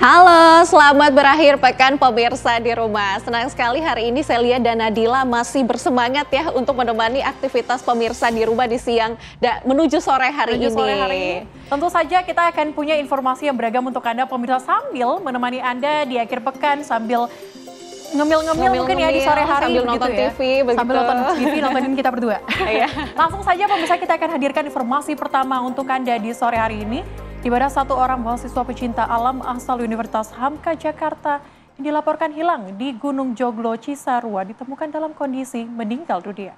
Halo, selamat berakhir pekan pemirsa di rumah. Senang sekali hari ini saya lihat dan Nadila masih bersemangat ya untuk menemani aktivitas pemirsa di rumah di siang dan menuju sore hari ini. Tentu saja kita akan punya informasi yang beragam untuk Anda pemirsa sambil menemani Anda di akhir pekan sambil ngemil-ngemil mungkin ya di sore hari sambil nonton ya. TV begitu. Sambil nonton TV, nontonin kita berdua. Langsung saja pemirsa kita akan hadirkan informasi pertama untuk Anda di sore hari ini. Di mana satu orang mahasiswa pecinta alam asal Universitas Hamka Jakarta yang dilaporkan hilang di Gunung Joglo Cisarua ditemukan dalam kondisi meninggal dunia.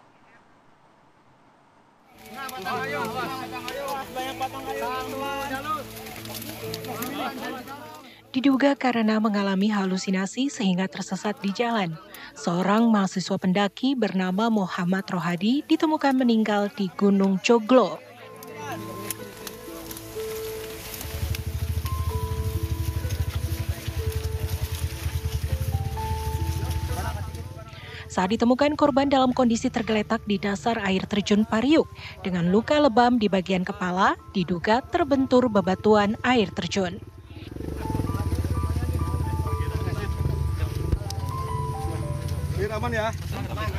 Diduga karena mengalami halusinasi sehingga tersesat di jalan. Seorang mahasiswa pendaki bernama Muhammad Rohadi ditemukan meninggal di Gunung Joglo. Saat ditemukan, korban dalam kondisi tergeletak di dasar air terjun Pariuk dengan luka lebam di bagian kepala, diduga terbentur bebatuan air terjun.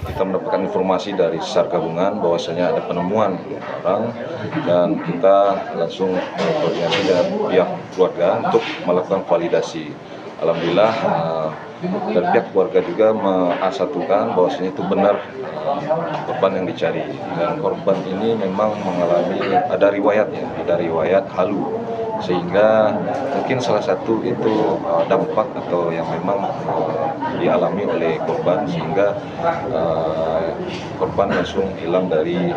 Kita mendapatkan informasi dari SAR gabungan bahwasanya ada penemuan orang dan kita langsung berkoordinasi dengan pihak keluarga untuk melakukan validasi. Alhamdulillah dari pihak keluarga juga mengasatukan bahwasanya itu benar korban yang dicari, dan korban ini memang mengalami ada riwayat halu, sehingga mungkin salah satu itu dampak atau yang memang dialami oleh korban sehingga korban langsung hilang dari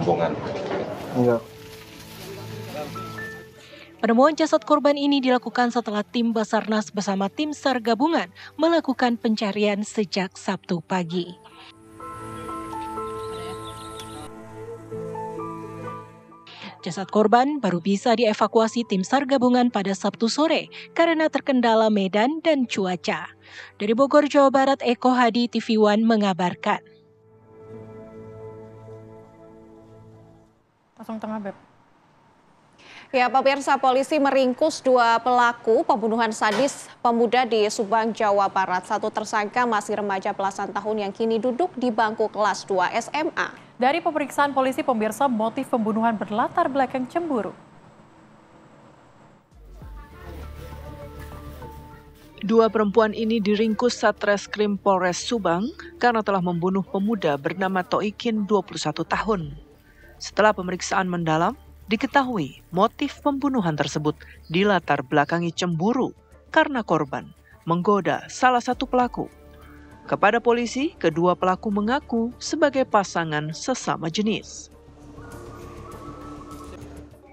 rombongan. Penemuan jasad korban ini dilakukan setelah tim Basarnas bersama tim SAR gabungan melakukan pencarian sejak Sabtu pagi. Jasad korban baru bisa dievakuasi tim SAR gabungan pada Sabtu sore karena terkendala medan dan cuaca. Dari Bogor, Jawa Barat, Eko Hadi, TV One mengabarkan. Langsung tengah, Beb. Ya, pemirsa, polisi meringkus 2 pelaku pembunuhan sadis pemuda di Subang, Jawa Barat. Satu tersangka masih remaja belasan tahun yang kini duduk di bangku kelas 2 SMA. Dari pemeriksaan polisi, pemirsa, motif pembunuhan berlatar belakang cemburu. 2 perempuan ini diringkus Satreskrim Polres Subang karena telah membunuh pemuda bernama Toikin 21 tahun. Setelah pemeriksaan mendalam, diketahui motif pembunuhan tersebut dilatar belakangi cemburu karena korban menggoda salah satu pelaku. Kepada polisi, kedua pelaku mengaku sebagai pasangan sesama jenis.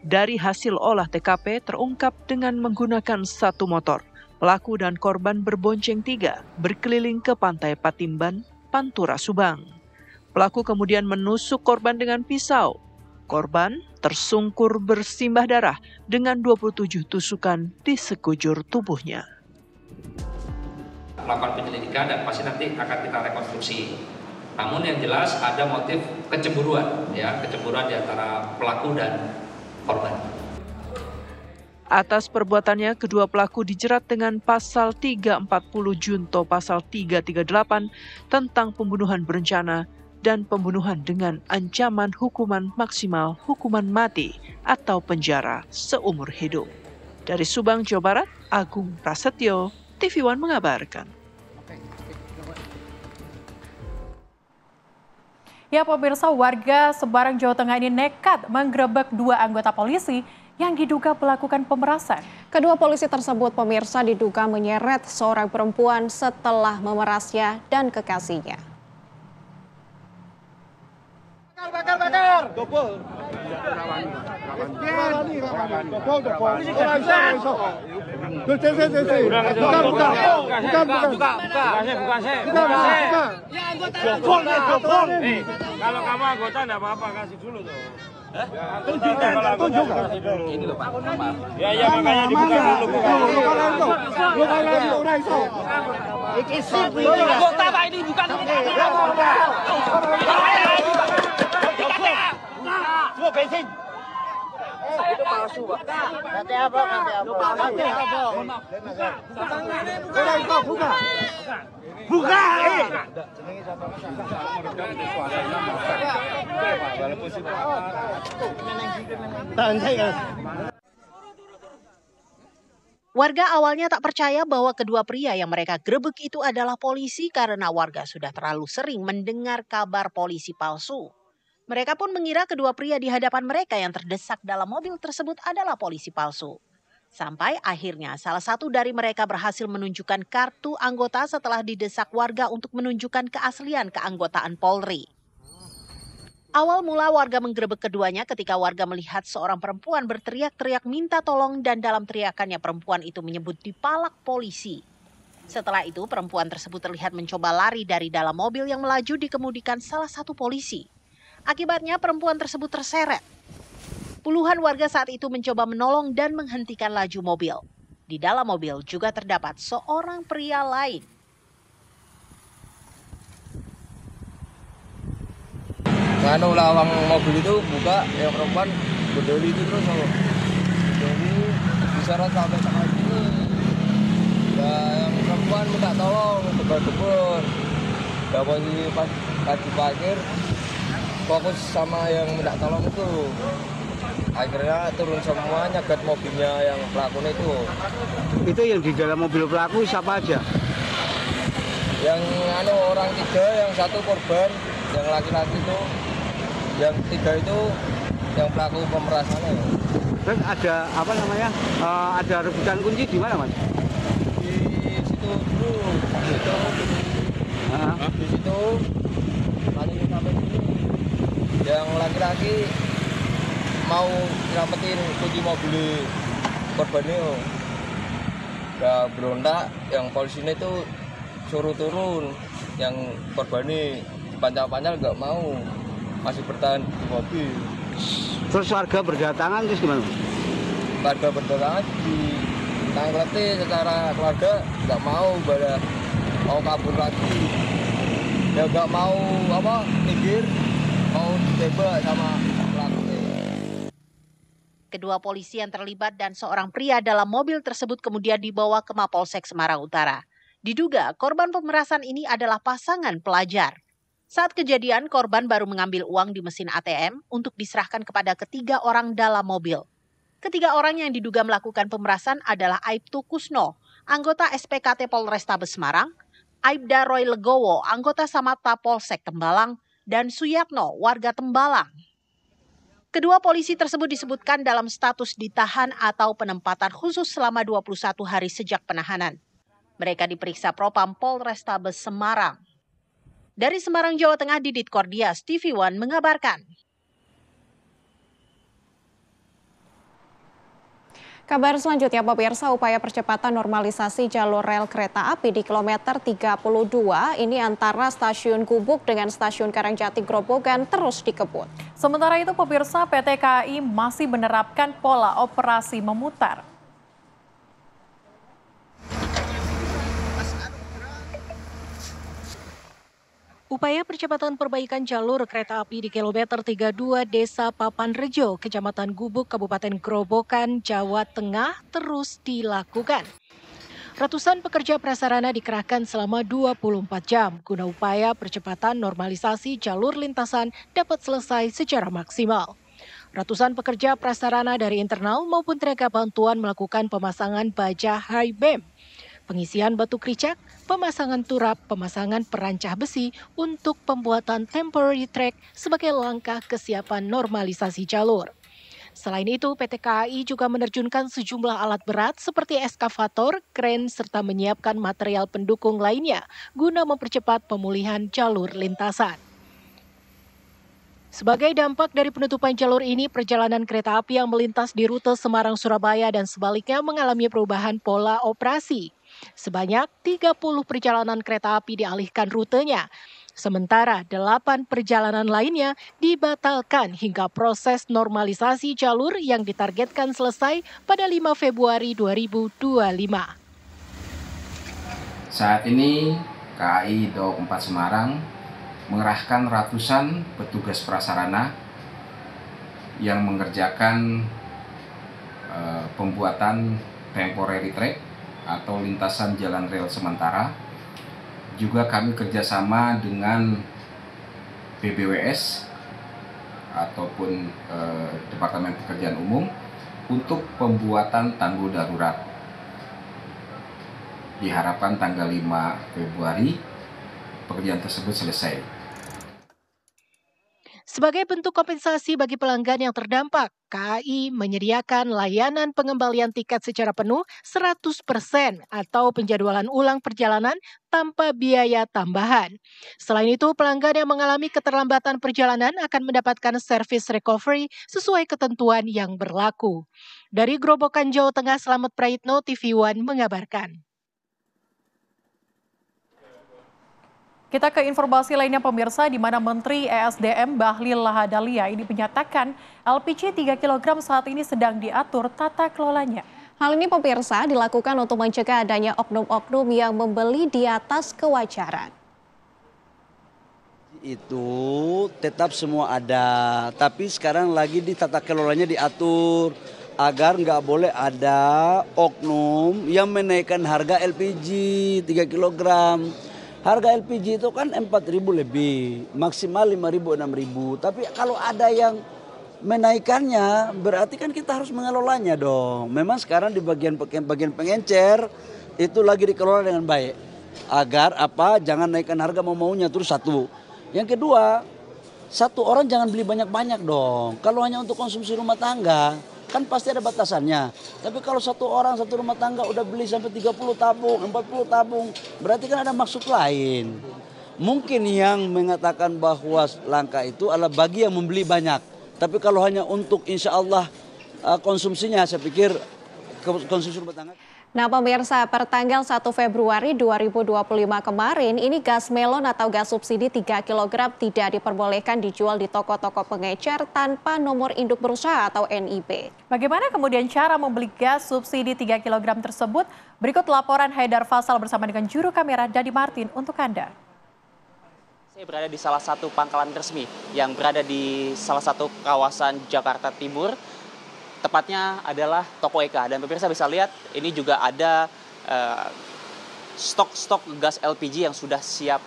Dari hasil olah TKP terungkap dengan menggunakan 1 motor, pelaku dan korban berbonceng 3 berkeliling ke pantai Patimban, Pantura, Subang. Pelaku kemudian menusuk korban dengan pisau. Korban tersungkur bersimbah darah dengan 27 tusukan di sekujur tubuhnya. Melakukan penyelidikan dan pasti nanti akan kita rekonstruksi. Namun yang jelas ada motif kecemburuan, kecemburuan di antara pelaku dan korban. Atas perbuatannya, kedua pelaku dijerat dengan pasal 340 Junto pasal 338 tentang pembunuhan berencana dan pembunuhan dengan ancaman hukuman maksimal hukuman mati atau penjara seumur hidup. Dari Subang, Jawa Barat, Agung Prasetyo, TV One mengabarkan. Ya pemirsa, warga Semarang, Jawa Tengah ini nekat menggerebek 2 anggota polisi yang diduga melakukan pemerasan. Kedua polisi tersebut, pemirsa, diduga menyeret seorang perempuan setelah memerasnya dan kekasihnya. Bakar. Dobol. Kalau kamu anggota enggak apa-apa, kasih dulu tuh. Tunjukkan. Ini loh Pak. Ya makanya dibuka dulu. Anggota Pak, ini bukan. Semua bensin. Itu palsu, Pak. Kata apa? Buka. Buka. Warga awalnya tak percaya bahwa kedua pria yang mereka grebek itu adalah polisi karena warga sudah terlalu sering mendengar kabar polisi palsu. Mereka pun mengira kedua pria di hadapan mereka yang terdesak dalam mobil tersebut adalah polisi palsu. Sampai akhirnya salah satu dari mereka berhasil menunjukkan kartu anggota setelah didesak warga untuk menunjukkan keaslian keanggotaan Polri. Awal mula warga menggerebek keduanya ketika warga melihat seorang perempuan berteriak-teriak minta tolong dan dalam teriakannya perempuan itu menyebut dipalak polisi. Setelah itu perempuan tersebut terlihat mencoba lari dari dalam mobil yang melaju dikemudikan salah satu polisi. Akibatnya perempuan tersebut terseret. Puluhan warga saat itu mencoba menolong dan menghentikan laju mobil. Di dalam mobil juga terdapat seorang pria lain. Nganu lawang mobil itu buka, yang perempuan berdiri itu terus jadi diseret sampai sana sini. Ya yang perempuan minta tolong, tebar-tebar. Ya posisi pas lagi parkir fokus sama yang minta tolong itu. Akhirnya turun semua nyegat mobilnya yang pelakunya itu. Itu yang di dalam mobil pelaku siapa aja? Yang orang 3, yang 1 korban, yang laki-laki itu. Yang 3 itu yang pelaku pemerasannya. Terus ada apa namanya? Ada rebutan kunci di mana, Mas? Di situ dulu. Di situ. Lanjut sampai sini. Yang laki-laki mau nyelamatin kunci mobil korbannya. Udah berontak, yang polisinya itu suruh turun. Yang korbannya pancal-pancal nggak mau. Masih bertahan di mobil. Terus warga berdatangan terus gimana? Warga berdatangan ditangkleti secara keluarga nggak mau kabur lagi. Ya nggak mau minggir, mau ditembak sama pelaku. Kedua polisi yang terlibat dan seorang pria dalam mobil tersebut kemudian dibawa ke Mapolsek Semarang Utara. Diduga korban pemerasan ini adalah pasangan pelajar. Saat kejadian, korban baru mengambil uang di mesin ATM untuk diserahkan kepada ketiga orang dalam mobil. Ketiga orang yang diduga melakukan pemerasan adalah Aibtu Kusno, anggota SPKT Polrestabes Semarang, Aibda Roy Legowo, anggota Samapta Polsek Tembalang, dan Suyatno, warga Tembalang. Kedua polisi tersebut disebutkan dalam status ditahan atau penempatan khusus selama 21 hari sejak penahanan. Mereka diperiksa Propam Polrestabes Semarang. Dari Semarang, Jawa Tengah, Didit Kordias, TV One mengabarkan. Kabar selanjutnya, pemirsa, upaya percepatan normalisasi jalur rel kereta api di kilometer 32 ini antara stasiun Gubuk dengan stasiun Karangjati Grobogan terus dikebut. Sementara itu, pemirsa, PT KAI masih menerapkan pola operasi memutar. Upaya percepatan perbaikan jalur kereta api di kilometer 32 Desa Papanrejo, Kecamatan Gubuk, Kabupaten Grobogan, Jawa Tengah terus dilakukan. Ratusan pekerja prasarana dikerahkan selama 24 jam guna upaya percepatan normalisasi jalur lintasan dapat selesai secara maksimal. Ratusan pekerja prasarana dari internal maupun tenaga bantuan melakukan pemasangan baja high beam, pengisian batu kricak, pemasangan turap, pemasangan perancah besi untuk pembuatan temporary track sebagai langkah kesiapan normalisasi jalur. Selain itu, PT KAI juga menerjunkan sejumlah alat berat seperti eskavator, kren, serta menyiapkan material pendukung lainnya guna mempercepat pemulihan jalur lintasan. Sebagai dampak dari penutupan jalur ini, perjalanan kereta api yang melintas di rute Semarang-Surabaya dan sebaliknya mengalami perubahan pola operasi. Sebanyak 30 perjalanan kereta api dialihkan rutenya, sementara 8 perjalanan lainnya dibatalkan hingga proses normalisasi jalur yang ditargetkan selesai pada 5 Februari 2025. Saat ini KAI Daob 4 Semarang mengerahkan ratusan petugas prasarana yang mengerjakan pembuatan temporary track atau lintasan jalan rel sementara. Juga kami kerjasama dengan BBWS ataupun Departemen Pekerjaan Umum untuk pembuatan tanggul darurat. Diharapkan tanggal 5 Februari pekerjaan tersebut selesai. Sebagai bentuk kompensasi bagi pelanggan yang terdampak, KAI menyediakan layanan pengembalian tiket secara penuh 100% atau penjadwalan ulang perjalanan tanpa biaya tambahan. Selain itu, pelanggan yang mengalami keterlambatan perjalanan akan mendapatkan service recovery sesuai ketentuan yang berlaku. Dari Grobogan, Jawa Tengah, Slamet Praitno, TV One mengabarkan. Kita ke informasi lainnya pemirsa, di mana Menteri ESDM Bahlil Lahadalia ini menyatakan LPG 3 kg saat ini sedang diatur tata kelolanya. Hal ini pemirsa dilakukan untuk mencegah adanya oknum-oknum yang membeli di atas kewajaran. Itu tetap semua ada, tapi sekarang lagi di tata kelolanya diatur agar nggak boleh ada oknum yang menaikkan harga LPG 3 kg. Harga LPG itu kan 4.000 lebih, maksimal 5.000, 6.000. Tapi kalau ada yang menaikkannya, berarti kan kita harus mengelolanya dong. Memang sekarang di bagian pengencer itu lagi dikelola dengan baik. Agar jangan naikkan harga mau-maunya, terus satu. Yang kedua, satu orang jangan beli banyak-banyak dong. Kalau hanya untuk konsumsi rumah tangga, kan pasti ada batasannya. Tapi kalau satu orang, satu rumah tangga udah beli sampai 30 tabung, 40 tabung, berarti kan ada maksud lain. Mungkin yang mengatakan bahwa langka itu adalah bagi yang membeli banyak. Tapi kalau hanya untuk insya Allah konsumsinya, saya pikir konsumsi rumah tangga. Nah pemirsa, per tanggal 1 Februari 2025 kemarin, ini gas melon atau gas subsidi 3 kg tidak diperbolehkan dijual di toko-toko pengecer tanpa nomor induk berusaha atau NIB. Bagaimana kemudian cara membeli gas subsidi 3 kg tersebut? Berikut laporan Haidar Faisal bersama dengan juru kamera Dadi Martin untuk Anda. Saya berada di salah satu pangkalan resmi yang berada di salah satu kawasan Jakarta Timur. Tepatnya adalah Toko Eka, dan pemirsa bisa lihat ini juga ada stok-stok gas LPG yang sudah siap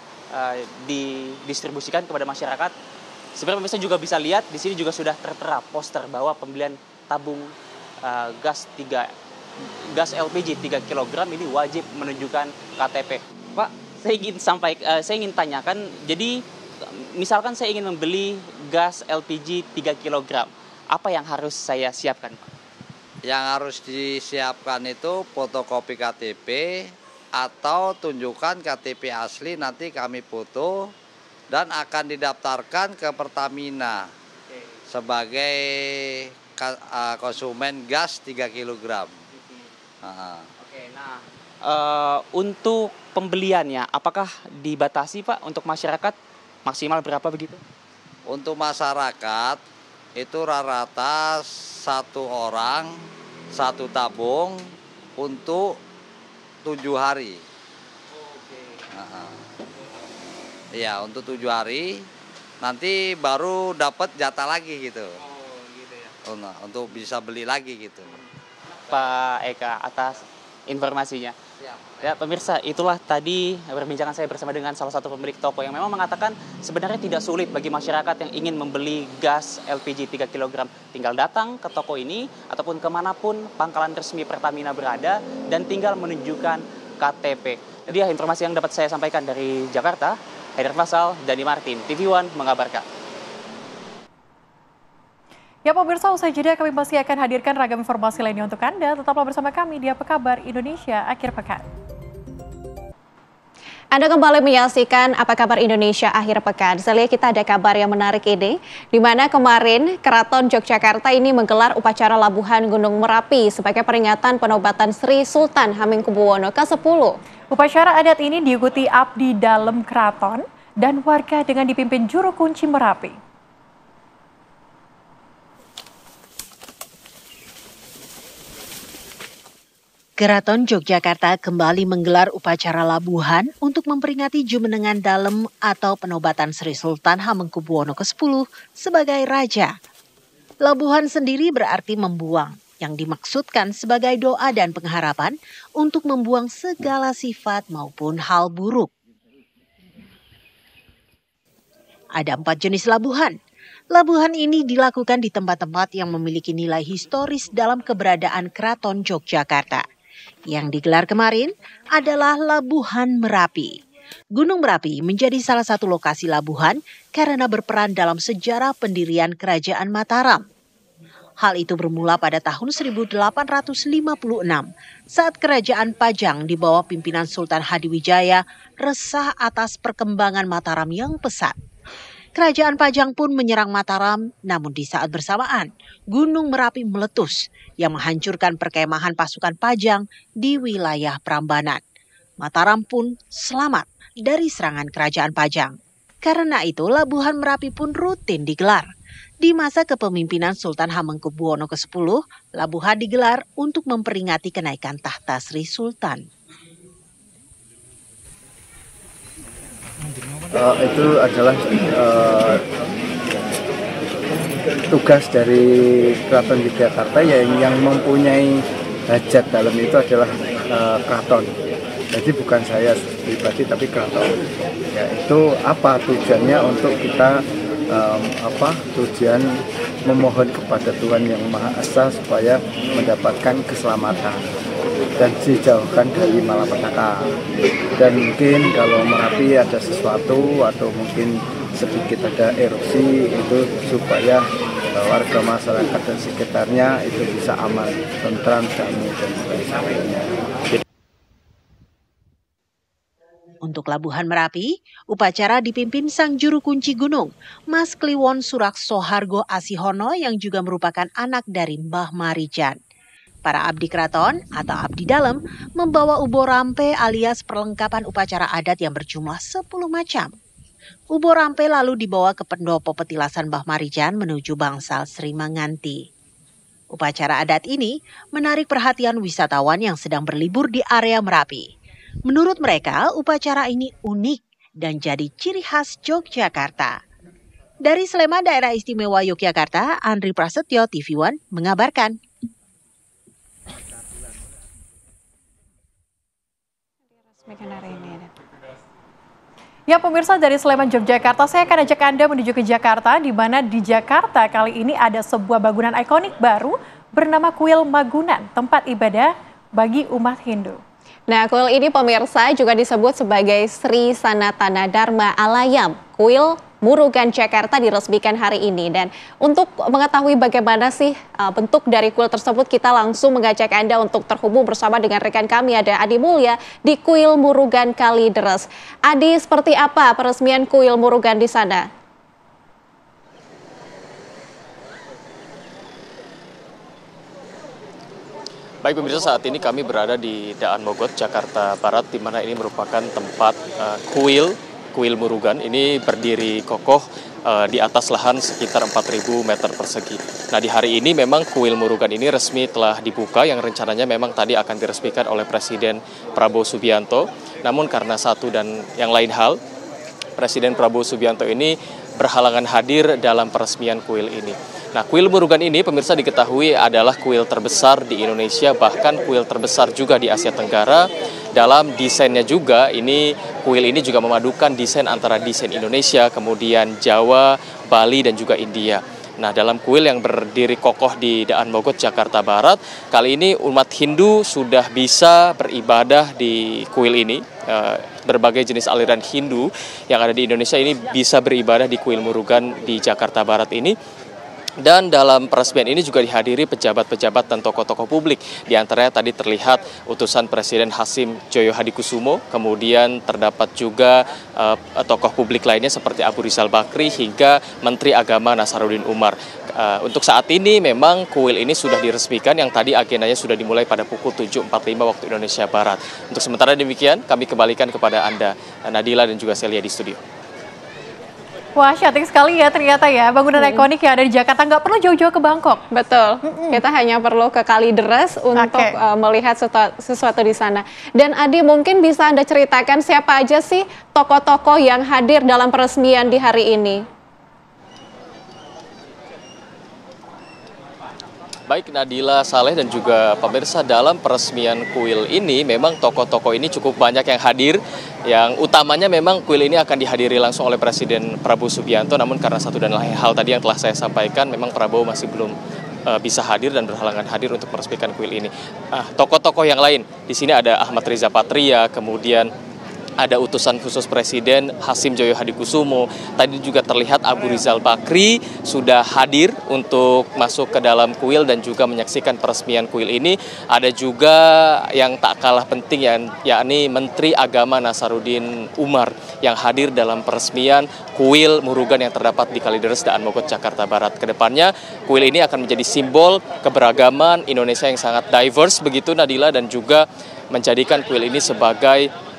didistribusikan kepada masyarakat. Sebenarnya pemirsa juga bisa lihat di sini juga sudah tertera poster bahwa pembelian tabung gas LPG 3 kg ini wajib menunjukkan KTP. Pak, saya ingin tanyakan, jadi misalkan saya ingin membeli gas LPG 3 kg. Apa yang harus saya siapkan, Pak? Yang harus disiapkan itu fotokopi KTP atau tunjukkan KTP asli, nanti kami foto dan akan didaftarkan ke Pertamina sebagai konsumen gas 3 kg. Untuk pembeliannya, apakah dibatasi, Pak, untuk masyarakat maksimal berapa begitu? Untuk masyarakat itu rata-rata satu orang satu tabung untuk 7 hari. Iya, untuk 7 hari nanti baru dapat jatah lagi gitu. Untuk bisa beli lagi gitu. Pak Eka atas informasinya. Ya pemirsa, itulah tadi perbincangan saya bersama dengan salah satu pemilik toko yang memang mengatakan sebenarnya tidak sulit bagi masyarakat yang ingin membeli gas LPG 3 kg. Tinggal datang ke toko ini ataupun kemanapun pangkalan resmi Pertamina berada dan tinggal menunjukkan KTP. Jadi informasi yang dapat saya sampaikan dari Jakarta, Haidar Faisal, Dadi Martin, TV One mengabarkan. Ya pemirsa, usai jeda kami masih akan hadirkan ragam informasi lainnya untuk Anda. Tetaplah bersama kami di Apa Kabar Indonesia Akhir Pekan. Anda kembali menyaksikan Apa Kabar Indonesia Akhir Pekan. Saya lihat kita ada kabar yang menarik ini, di mana kemarin Keraton Yogyakarta ini menggelar upacara Labuhan Gunung Merapi sebagai peringatan penobatan Sri Sultan Hamengkubuwono ke-10. Upacara adat ini diikuti abdi dalam keraton dan warga dengan dipimpin juru kunci Merapi. Keraton Yogyakarta kembali menggelar upacara labuhan untuk memperingati Jumenengan Dalem atau penobatan Sri Sultan Hamengkubuwono ke-10 sebagai raja. Labuhan sendiri berarti membuang. yang dimaksudkan sebagai doa dan pengharapan untuk membuang segala sifat maupun hal buruk. Ada 4 jenis labuhan. Labuhan ini dilakukan di tempat-tempat yang memiliki nilai historis dalam keberadaan Keraton Yogyakarta. Yang digelar kemarin adalah Labuhan Merapi. Gunung Merapi menjadi salah satu lokasi labuhan karena berperan dalam sejarah pendirian Kerajaan Mataram. Hal itu bermula pada tahun 1856 saat Kerajaan Pajang di bawah pimpinan Sultan Hadiwijaya resah atas perkembangan Mataram yang pesat. Kerajaan Pajang pun menyerang Mataram, namun di saat bersamaan Gunung Merapi meletus yang menghancurkan perkemahan pasukan Pajang di wilayah Prambanan. Mataram pun selamat dari serangan Kerajaan Pajang. Karena itu Labuhan Merapi pun rutin digelar. Di masa kepemimpinan Sultan Hamengkubuwono ke-10, labuhan digelar untuk memperingati kenaikan tahta Sri Sultan. Itu adalah tugas dari Keraton Yogyakarta yang mempunyai hajat dalam itu adalah keraton. Jadi bukan saya pribadi tapi keraton. Ya, itu apa tujuannya untuk kita tujuan memohon kepada Tuhan Yang Maha Esa supaya mendapatkan keselamatan dan dijauhkan dari malapetaka. Dan mungkin kalau Merapi ada sesuatu atau mungkin sedikit ada erupsi itu supaya warga masyarakat dan sekitarnya itu bisa aman, tentram, damai dan sebagainya. Untuk Labuhan Merapi, upacara dipimpin Sang Juru Kunci Gunung, Mas Kliwon Suraksohargo Asihono yang juga merupakan anak dari Mbah Marijan. Para abdi keraton atau abdi dalam membawa ubo rampe alias perlengkapan upacara adat yang berjumlah 10 macam. Ubo rampe lalu dibawa ke pendopo petilasan Mbah Marijan menuju bangsal Sri Manganti. Upacara adat ini menarik perhatian wisatawan yang sedang berlibur di area Merapi. Menurut mereka, upacara ini unik dan jadi ciri khas Yogyakarta. Dari Sleman, Daerah Istimewa Yogyakarta, Andri Prasetyo, TV One, mengabarkan. Ya pemirsa, dari Sleman, Yogyakarta, saya akan ajak Anda menuju ke Jakarta, di mana di Jakarta kali ini ada sebuah bangunan ikonik baru bernama Kuil Magunan, tempat ibadah bagi umat Hindu. Nah, kuil ini pemirsa juga disebut sebagai Sri Sanatana Dharma Alayam. Kuil Murugan Jakarta diresmikan hari ini. Dan untuk mengetahui bagaimana sih bentuk dari kuil tersebut, kita langsung mengajak Anda untuk terhubung bersama dengan rekan kami, ada Adi Mulya di Kuil Murugan Kalideres. Adi, seperti apa peresmian Kuil Murugan di sana? Baik pemirsa, saat ini kami berada di Daan Mogot, Jakarta Barat, di mana ini merupakan tempat kuil Murugan. Ini berdiri kokoh di atas lahan sekitar 4.000 meter persegi. Nah, di hari ini memang kuil Murugan ini resmi telah dibuka, yang rencananya memang tadi akan diresmikan oleh Presiden Prabowo Subianto. Namun karena satu dan yang lain hal, Presiden Prabowo Subianto ini berhalangan hadir dalam peresmian kuil ini. Nah, kuil Murugan ini pemirsa diketahui adalah kuil terbesar di Indonesia, bahkan kuil terbesar juga di Asia Tenggara. Dalam desainnya juga, kuil ini juga memadukan desain antara desain Indonesia, kemudian Jawa, Bali, dan juga India. Nah, dalam kuil yang berdiri kokoh di Daan Mogot, Jakarta Barat, kali ini umat Hindu sudah bisa beribadah di kuil ini. Berbagai jenis aliran Hindu yang ada di Indonesia ini bisa beribadah di kuil Murugan di Jakarta Barat ini. Dan dalam peresmian ini juga dihadiri pejabat-pejabat dan tokoh-tokoh publik. Di antaranya tadi terlihat utusan Presiden Hasim Joyo Hadikusumo, kemudian terdapat juga tokoh publik lainnya seperti Abu Rizal Bakri hingga Menteri Agama Nasaruddin Umar. Untuk saat ini memang kuil ini sudah diresmikan, yang tadi agendanya sudah dimulai pada pukul 7.45 waktu Indonesia Barat. Untuk sementara demikian, kami kembalikan kepada Anda, Nadila dan juga Celia di studio. Wah, cantik sekali ya ternyata ya, bangunan ikonik yang ada di Jakarta, nggak perlu jauh-jauh ke Bangkok. Betul, kita hanya perlu ke Kalideres untuk melihat sesuatu di sana. Dan Adi, mungkin bisa Anda ceritakan siapa aja sih tokoh-tokoh yang hadir dalam peresmian di hari ini? Baik Nadila, Saleh dan juga pemirsa, dalam peresmian kuil ini memang tokoh-tokoh ini cukup banyak yang hadir. Yang utamanya memang kuil ini akan dihadiri langsung oleh Presiden Prabowo Subianto, namun karena satu dan lain hal tadi yang telah saya sampaikan, memang Prabowo masih belum bisa hadir dan berhalangan hadir untuk meresmikan kuil ini. Tokoh-tokoh yang lain di sini ada Ahmad Riza Patria, kemudian ada utusan khusus Presiden Hasim Joyo Hadikusumo. Tadi juga terlihat Abu Rizal Bakri sudah hadir untuk masuk ke dalam kuil dan juga menyaksikan peresmian kuil ini. Ada juga yang tak kalah penting yakni Menteri Agama Nasaruddin Umar yang hadir dalam peresmian kuil Murugan yang terdapat di Kalideres, Daan Mogot, Jakarta Barat. Kedepannya kuil ini akan menjadi simbol keberagaman Indonesia yang sangat diverse begitu Nadila, dan juga menjadikan kuil ini sebagai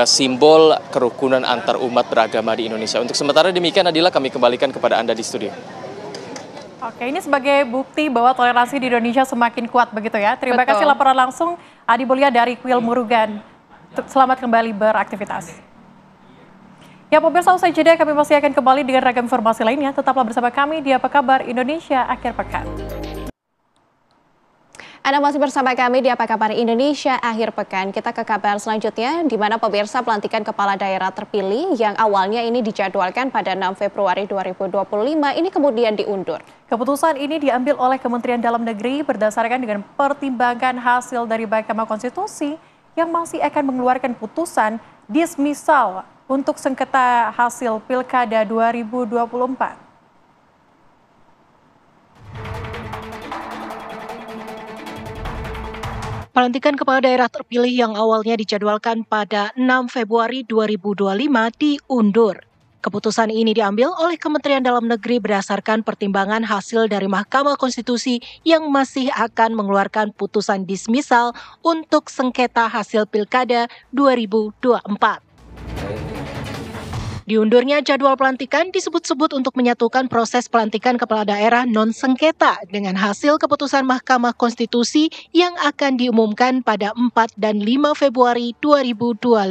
simbol kerukunan antar umat beragama di Indonesia. Untuk sementara demikian Nadila, kami kembalikan kepada Anda di studio. Oke, ini sebagai bukti bahwa toleransi di Indonesia semakin kuat begitu ya. Terima kasih laporan langsung Adi Mulia dari Kuil Murugan. Selamat kembali beraktivitas. Ya pemirsa, usai jeda kami masih akan kembali dengan ragam informasi lainnya. Tetaplah bersama kami di Apa Kabar Indonesia Akhir Pekan. Anda masih bersama kami di Apa Kabar Indonesia Akhir Pekan. Kita ke kabar selanjutnya, di mana pemirsa pelantikan kepala daerah terpilih yang awalnya ini dijadwalkan pada 6 Februari 2025 ini kemudian diundur. Keputusan ini diambil oleh Kementerian Dalam Negeri berdasarkan dengan pertimbangan hasil dari Mahkamah Konstitusi yang masih akan mengeluarkan putusan dismisal untuk sengketa hasil Pilkada 2024. Pelantikan kepala daerah terpilih yang awalnya dijadwalkan pada 6 Februari 2025 diundur. Keputusan ini diambil oleh Kementerian Dalam Negeri berdasarkan pertimbangan hasil dari Mahkamah Konstitusi yang masih akan mengeluarkan putusan dismisal untuk sengketa hasil Pilkada 2024. Diundurnya jadwal pelantikan disebut-sebut untuk menyatukan proses pelantikan kepala daerah non-sengketa dengan hasil keputusan Mahkamah Konstitusi yang akan diumumkan pada 4 dan 5 Februari 2025.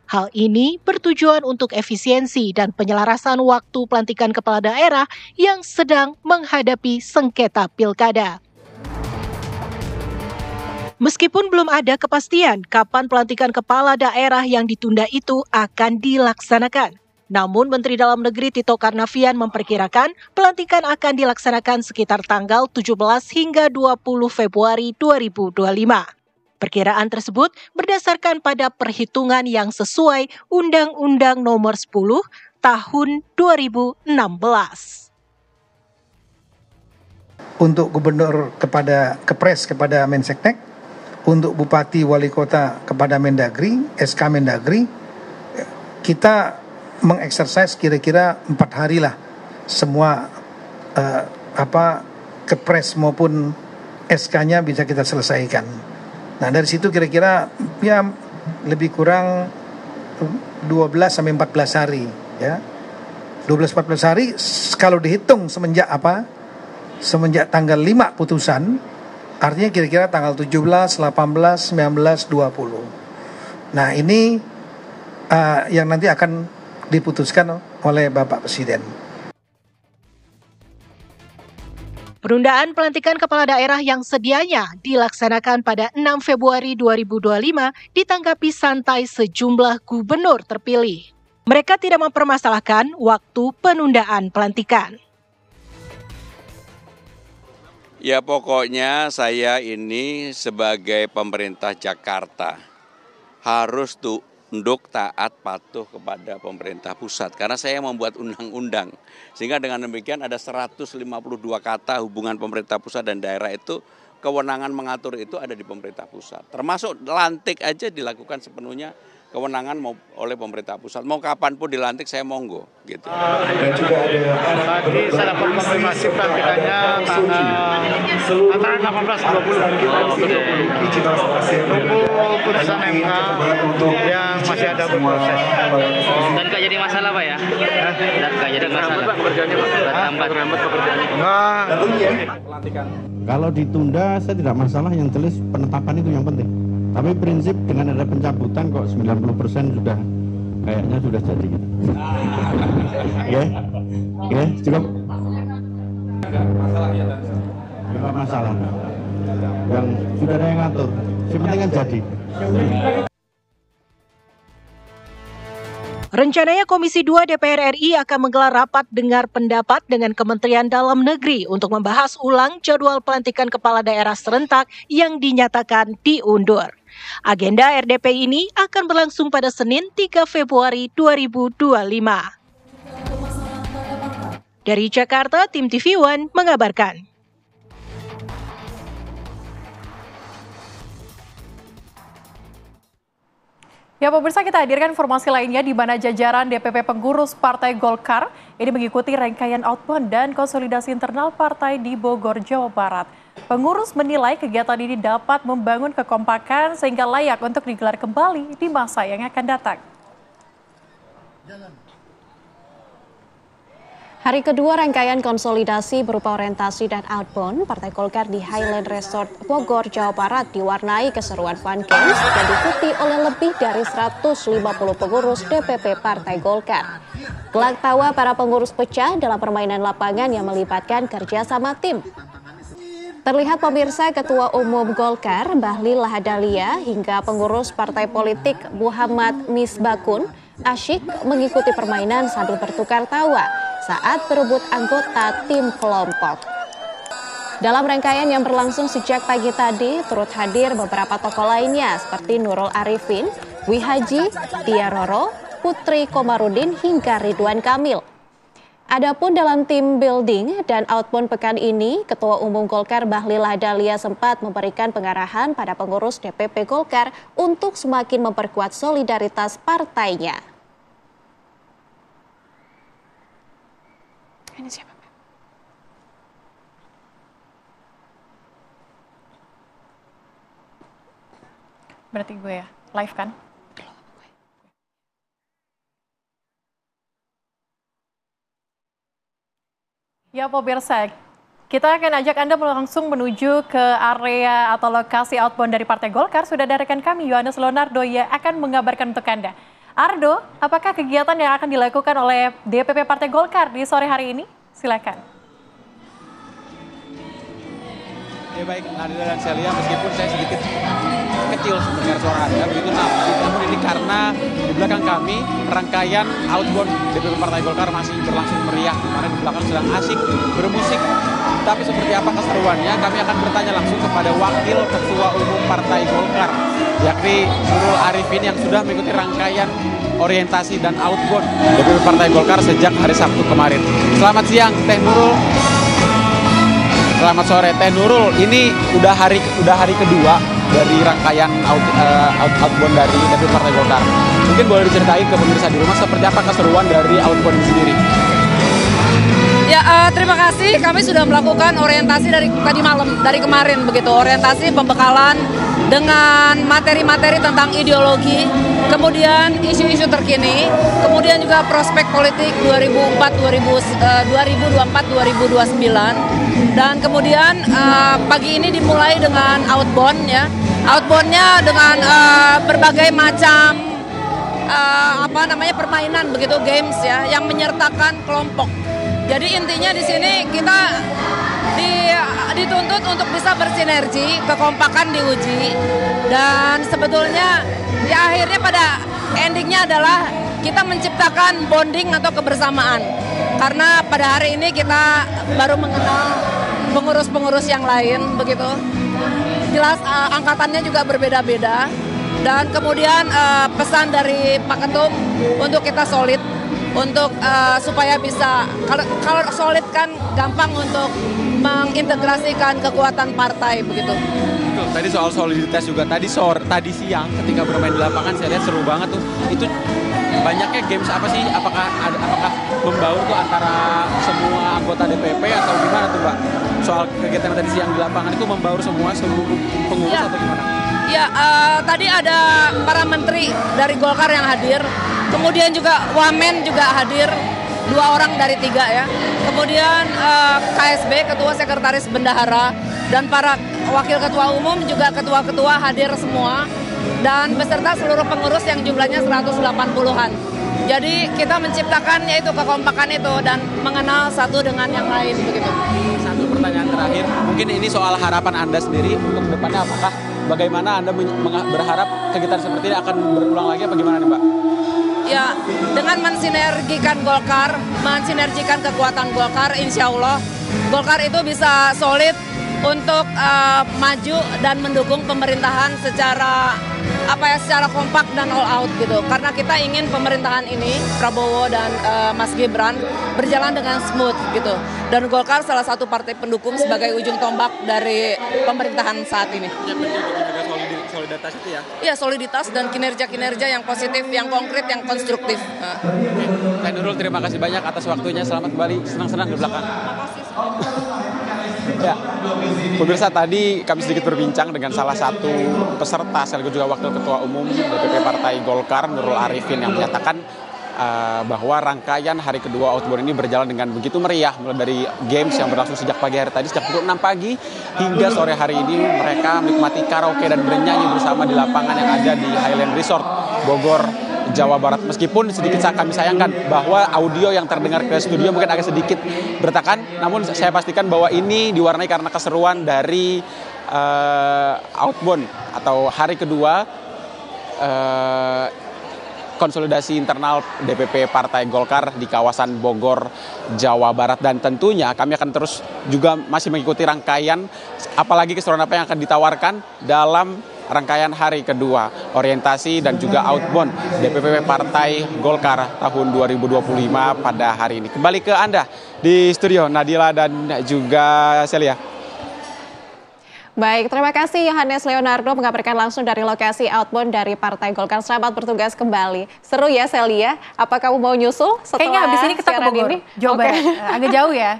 Hal ini bertujuan untuk efisiensi dan penyelarasan waktu pelantikan kepala daerah yang sedang menghadapi sengketa pilkada. Meskipun belum ada kepastian kapan pelantikan kepala daerah yang ditunda itu akan dilaksanakan, namun Menteri Dalam Negeri Tito Karnavian memperkirakan pelantikan akan dilaksanakan sekitar tanggal 17 hingga 20 Februari 2025. Perkiraan tersebut berdasarkan pada perhitungan yang sesuai Undang-Undang Nomor 10 Tahun 2016. Untuk gubernur Kepres kepada Menseknek, untuk bupati wali kota kepada Mendagri, SK Mendagri, kita mengeksersis kira-kira 4 hari lah semua Kepres maupun SK-nya bisa kita selesaikan. Nah dari situ kira-kira ya lebih kurang 12 sampai 14 hari ya. 12-14 hari kalau dihitung semenjak tanggal 5 putusan, artinya kira-kira tanggal 17, 18, 19, 20. Nah ini yang nanti akan diputuskan oleh Bapak Presiden. Penundaan pelantikan kepala daerah yang sedianya dilaksanakan pada 6 Februari 2025 ditanggapi santai sejumlah gubernur terpilih. Mereka tidak mempermasalahkan waktu penundaan pelantikan. Ya pokoknya saya ini sebagai pemerintah Jakarta harus tunduk taat patuh kepada pemerintah pusat. Karena saya membuat undang-undang. Sehingga dengan demikian ada 152 kata hubungan pemerintah pusat dan daerah itu, kewenangan mengatur itu ada di pemerintah pusat. Termasuk lantik aja dilakukan sepenuhnya kewenangan oleh pemerintah pusat. Mau kapanpun dilantik saya monggo gitu. Dan juga ada tadi saya dapat konfirmasi pelantikannya antara 18-20. Nunggu putusan MK yang masih ada berproses. Dan gak jadi masalah Pak ya? Dan gak jadi masalah. Terhambat pekerjaannya. Enggak. Kalau ditunda saya tidak masalah, yang jelas penetapan itu yang penting. Tapi prinsip dengan ada pencabutan kok 90% sudah kayaknya sudah jadi gitu. Oke, cukup. nggak masalah. Yang sudah ada yang ngatur. Yang penting kan jadi. Rencananya Komisi 2 DPR RI akan menggelar rapat dengar pendapat dengan Kementerian Dalam Negeri untuk membahas ulang jadwal pelantikan kepala daerah serentak yang dinyatakan diundur. Agenda RDP ini akan berlangsung pada Senin 3 Februari 2025. Dari Jakarta, tim TV One mengabarkan. Ya pemirsa, kita hadirkan informasi lainnya di mana jajaran DPP pengurus Partai Golkar ini mengikuti rangkaian outbound dan konsolidasi internal partai di Bogor, Jawa Barat. Pengurus menilai kegiatan ini dapat membangun kekompakan sehingga layak untuk digelar kembali di masa yang akan datang. Hari kedua rangkaian konsolidasi berupa orientasi dan outbound Partai Golkar di Highland Resort Bogor, Jawa Barat diwarnai keseruan fun games yang diikuti oleh lebih dari 150 pengurus DPP Partai Golkar. Gelak tawa para pengurus pecah dalam permainan lapangan yang melibatkan kerjasama tim. Terlihat pemirsa Ketua Umum Golkar Bahlil Lahadalia hingga pengurus partai politik Muhammad Misbakun asyik mengikuti permainan sambil bertukar tawa saat berebut anggota tim kelompok. Dalam rangkaian yang berlangsung sejak pagi tadi, turut hadir beberapa tokoh lainnya seperti Nurul Arifin, Wihaji, Tia Roro, Putri Komarudin hingga Ridwan Kamil. Adapun dalam tim building dan outbound pekan ini, Ketua Umum Golkar Bahlil Lahadalia sempat memberikan pengarahan pada pengurus DPP Golkar untuk semakin memperkuat solidaritas partainya. Ini siapa? Berarti gue ya, live kan? Ya pemirsa, kita akan ajak Anda langsung menuju ke area atau lokasi outbound dari Partai Golkar. Sudah ada rekan kami, Yohanes Leonardo, yang akan mengabarkan untuk Anda. Ardo, apakah kegiatan yang akan dilakukan oleh DPP Partai Golkar di sore hari ini? Silakan. Ya baik, Nadira dan Celia, meskipun saya sedikit kecil mendengar suara Anda, begitu namun ini karena di belakang kami rangkaian outbound DPP Partai Golkar masih berlangsung meriah, di mana di belakang sedang asik bermusik. Tapi seperti apa keseruannya, kami akan bertanya langsung kepada Wakil Ketua Umum Partai Golkar, yakni Nurul Arifin yang sudah mengikuti rangkaian orientasi dan outbound DPP Partai Golkar sejak hari Sabtu kemarin. Selamat siang, Teh Nurul. Selamat sore, Teh Nurul. Ini udah hari kedua dari rangkaian outbound dari DPP Partai Golkar. Mungkin boleh diceritain ke pemirsa di rumah seperti apa keseruan dari outbound ini sendiri? Ya, terima kasih. Kami sudah melakukan orientasi dari tadi malam, dari kemarin begitu. Orientasi pembekalan dengan materi-materi tentang ideologi, kemudian isu-isu terkini, kemudian juga prospek politik 2024-2029. Dan kemudian pagi ini dimulai dengan outbound ya. Outboundnya dengan berbagai macam permainan begitu, games ya, yang menyertakan kelompok. Jadi intinya di sini kita dituntut untuk bisa bersinergi, kekompakan diuji, dan sebetulnya ya akhirnya pada endingnya adalah kita menciptakan bonding atau kebersamaan. Karena pada hari ini kita baru mengenal pengurus-pengurus yang lain begitu. Jelas angkatannya juga berbeda-beda, dan kemudian pesan dari Pak Ketum untuk kita solid. Untuk supaya bisa, kalau solid kan gampang untuk mengintegrasikan kekuatan partai begitu. Betul, tadi soal soliditas juga, tadi siang ketika bermain di lapangan saya lihat seru banget tuh. Itu banyaknya games apa sih? Apakah membaur tuh antara semua anggota DPP atau gimana tuh Mbak? Soal kegiatan tadi siang di lapangan itu membaur semua seluruh pengurus atau gimana? Ya, tadi ada para menteri dari Golkar yang hadir. Kemudian juga Wamen juga hadir, 2 orang dari 3 ya. Kemudian KSB, Ketua Sekretaris Bendahara, dan para Wakil Ketua Umum juga ketua-ketua hadir semua. Dan beserta seluruh pengurus yang jumlahnya 180-an. Jadi kita menciptakan yaitu kekompakan itu dan mengenal satu dengan yang lain begitu. Satu pertanyaan terakhir, mungkin ini soal harapan Anda sendiri untuk depannya, apakah bagaimana Anda berharap kegiatan seperti ini akan berulang lagi apa gimana nih Mbak? Ya, dengan mensinergikan Golkar, mensinergikan kekuatan Golkar, insya Allah Golkar itu bisa solid untuk maju dan mendukung pemerintahan secara secara kompak dan all out gitu. Karena kita ingin pemerintahan ini Prabowo dan Mas Gibran berjalan dengan smooth gitu. Dan Golkar salah satu partai pendukung sebagai ujung tombak dari pemerintahan saat ini. Soliditas itu ya? Iya, soliditas dan kinerja-kinerja yang positif, yang konkret, yang konstruktif. Pak Nurul, terima kasih banyak atas waktunya. Selamat kembali, senang-senang di belakang. Ya, pemirsa, tadi kami sedikit berbincang dengan salah satu peserta sekaligus juga Wakil Ketua Umum DPP Partai Golkar, Nurul Arifin, yang menyatakan bahwa rangkaian hari kedua outbound ini berjalan dengan begitu meriah, mulai dari games yang berlangsung sejak pagi hari tadi, sejak pukul 6 pagi hingga sore hari ini mereka menikmati karaoke dan bernyanyi bersama di lapangan yang ada di Highland Resort, Bogor, Jawa Barat. Meskipun sedikit kami sayangkan bahwa audio yang terdengar ke studio mungkin agak sedikit bertakan, namun saya pastikan bahwa ini diwarnai karena keseruan dari outbound atau hari kedua konsolidasi internal DPP Partai Golkar di kawasan Bogor, Jawa Barat. Dan tentunya kami akan terus juga masih mengikuti rangkaian apalagi keseruan apa yang akan ditawarkan dalam rangkaian hari kedua orientasi dan juga outbound DPP Partai Golkar tahun 2025 pada hari ini. Kembali ke Anda di studio, Nadila dan juga Celia. Baik, terima kasih Yohanes Leonardo mengabarkan langsung dari lokasi outbound dari Partai Golkar. Selamat bertugas kembali. Seru ya Celia, apa kamu mau nyusul setelah kayaknya habis ini kita ke Bogor, Jawa Barat. Agak jauh ya.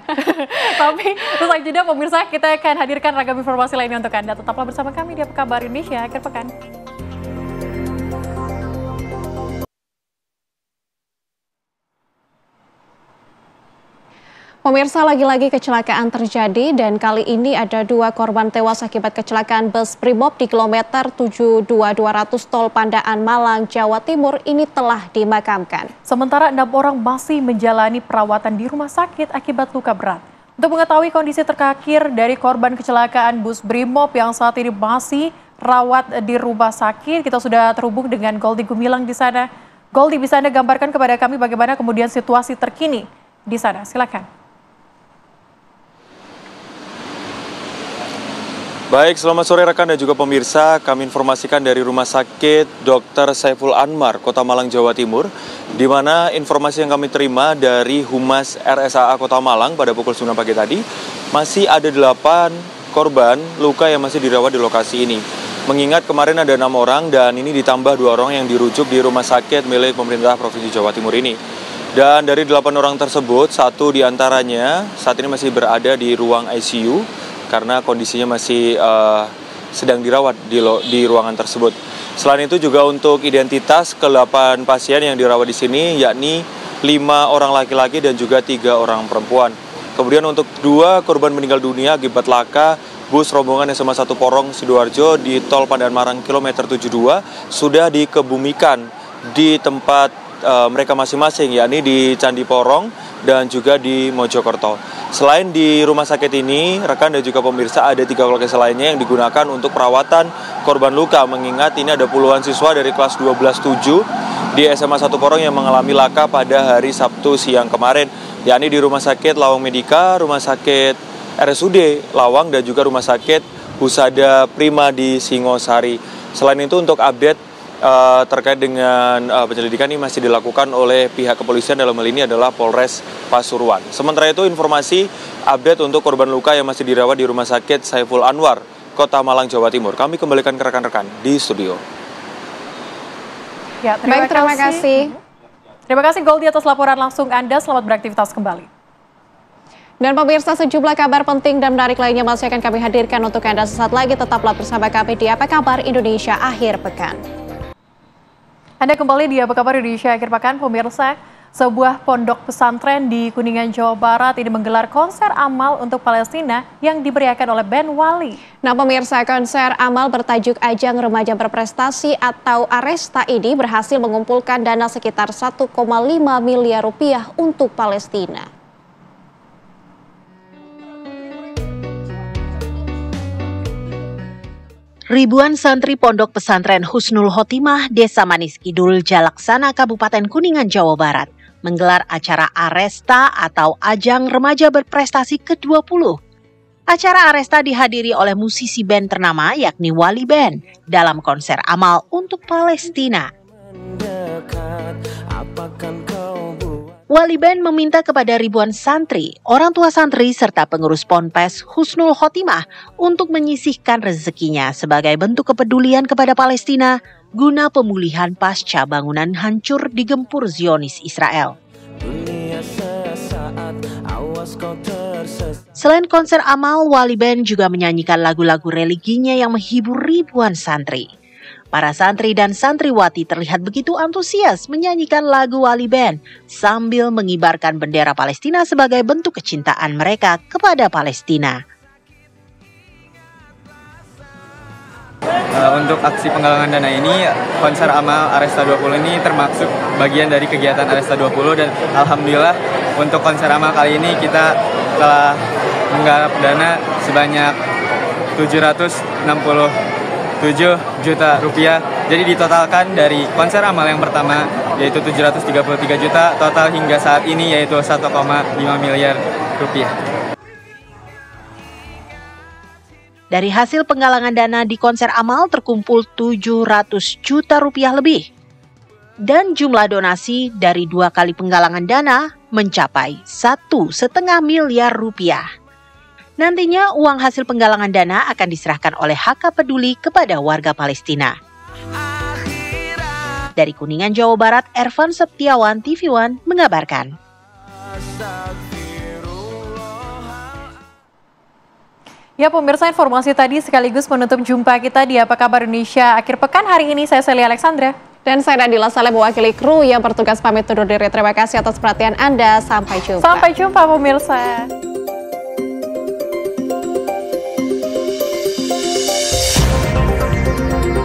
Tapi usai jeda pemirsa, kita akan hadirkan ragam informasi lainnya untuk Anda. Tetaplah bersama kami di Apa Kabar Indonesia akhir pekan. Pemirsa, lagi-lagi kecelakaan terjadi dan kali ini ada 2 korban tewas akibat kecelakaan bus Brimob di kilometer 72200 Tol Pandaan Malang, Jawa Timur ini telah dimakamkan. Sementara 6 orang masih menjalani perawatan di rumah sakit akibat luka berat. Untuk mengetahui kondisi terakhir dari korban kecelakaan bus Brimob yang saat ini masih rawat di rumah sakit, kita sudah terhubung dengan Goldi Gumilang di sana. Goldi, bisa Anda gambarkan kepada kami bagaimana kemudian situasi terkini di sana? Silakan. Baik, selamat sore rekan dan juga pemirsa. Kami informasikan dari Rumah Sakit Dr. Saiful Anwar, Kota Malang, Jawa Timur, di mana informasi yang kami terima dari Humas RSAA Kota Malang pada pukul 9 pagi tadi, masih ada 8 korban luka yang masih dirawat di lokasi ini. Mengingat kemarin ada 6 orang dan ini ditambah 2 orang yang dirujuk di rumah sakit milik pemerintah Provinsi Jawa Timur ini. Dan dari 8 orang tersebut, 1 diantaranya saat ini masih berada di ruang ICU, karena kondisinya masih sedang dirawat di ruangan tersebut. Selain itu juga untuk identitas ke-8 pasien yang dirawat di sini, yakni 5 orang laki-laki dan juga 3 orang perempuan. Kemudian untuk 2 korban meninggal dunia akibat laka bus rombongan SMA 1 Porong Sidoarjo di Tol Pandaan Malang kilometer 72 sudah dikebumikan di tempat mereka masing-masing, yakni di Candi Porong dan juga di Mojokerto. Selain di rumah sakit ini, rekan dan juga pemirsa, ada 3 lokasi lainnya yang digunakan untuk perawatan korban luka. Mengingat ini ada puluhan siswa dari kelas 12-7 di SMA 1 Porong yang mengalami laka pada hari Sabtu siang kemarin, yakni di Rumah Sakit Lawang Medika, Rumah Sakit RSUD Lawang, dan juga Rumah Sakit Husada Prima di Singosari. Selain itu untuk update terkait dengan penyelidikan ini masih dilakukan oleh pihak kepolisian, dalam hal ini adalah Polres Pasuruan. Sementara itu informasi update untuk korban luka yang masih dirawat di Rumah Sakit Saiful Anwar, Kota Malang, Jawa Timur. Kami kembalikan ke rekan-rekan di studio. Ya, terima kasih. Terima kasih Goldi atas laporan langsung Anda. Selamat beraktivitas kembali. Dan pemirsa, sejumlah kabar penting dan menarik lainnya masih akan kami hadirkan untuk Anda sesaat lagi. Tetaplah bersama kami di Apa Kabar Indonesia akhir pekan. Anda kembali di Apa Kabar Indonesia akhir pekan, pemirsa. Sebuah pondok pesantren di Kuningan, Jawa Barat ini menggelar konser amal untuk Palestina yang diberiakan oleh band Wali. Nah pemirsa, konser amal bertajuk Ajang Remaja Berprestasi atau Aresta ini berhasil mengumpulkan dana sekitar 1,5 miliar rupiah untuk Palestina. Ribuan santri Pondok Pesantren Husnul Khotimah, Desa Manis Kidul, Jalaksana, Kabupaten Kuningan, Jawa Barat, menggelar acara Aresta atau Ajang Remaja Berprestasi ke-20. Acara Aresta dihadiri oleh musisi band ternama yakni Wali Band dalam konser amal untuk Palestina. Wali Band meminta kepada ribuan santri, orang tua santri, serta pengurus Ponpes Husnul Khotimah untuk menyisihkan rezekinya sebagai bentuk kepedulian kepada Palestina guna pemulihan pasca bangunan hancur digempur Zionis Israel. Selain konser amal, Wali Band juga menyanyikan lagu-lagu religinya yang menghibur ribuan santri. Para santri dan santriwati terlihat begitu antusias menyanyikan lagu Wali Band sambil mengibarkan bendera Palestina sebagai bentuk kecintaan mereka kepada Palestina. Untuk aksi penggalangan dana ini, konser amal Aresta 20 ini termasuk bagian dari kegiatan Aresta 20 dan alhamdulillah untuk konser amal kali ini kita telah menggarap dana sebanyak 767 juta rupiah. Jadi ditotalkan dari konser amal yang pertama yaitu 733 juta, total hingga saat ini yaitu 1,5 miliar rupiah. Dari hasil penggalangan dana di konser amal terkumpul 700 juta rupiah lebih. Dan jumlah donasi dari 2 kali penggalangan dana mencapai 1,5 miliar rupiah. Nantinya uang hasil penggalangan dana akan diserahkan oleh HK Peduli kepada warga Palestina. Dari Kuningan, Jawa Barat, Ervan Septiawan, TV One mengabarkan. Ya pemirsa, informasi tadi sekaligus menutup jumpa kita di Apa Kabar Indonesia akhir pekan hari ini. Saya Celia Alexandra. Dan saya Nadila Saleh mewakili kru yang bertugas pamit undur diri. Terima kasih atas perhatian Anda. Sampai jumpa. Sampai jumpa pemirsa.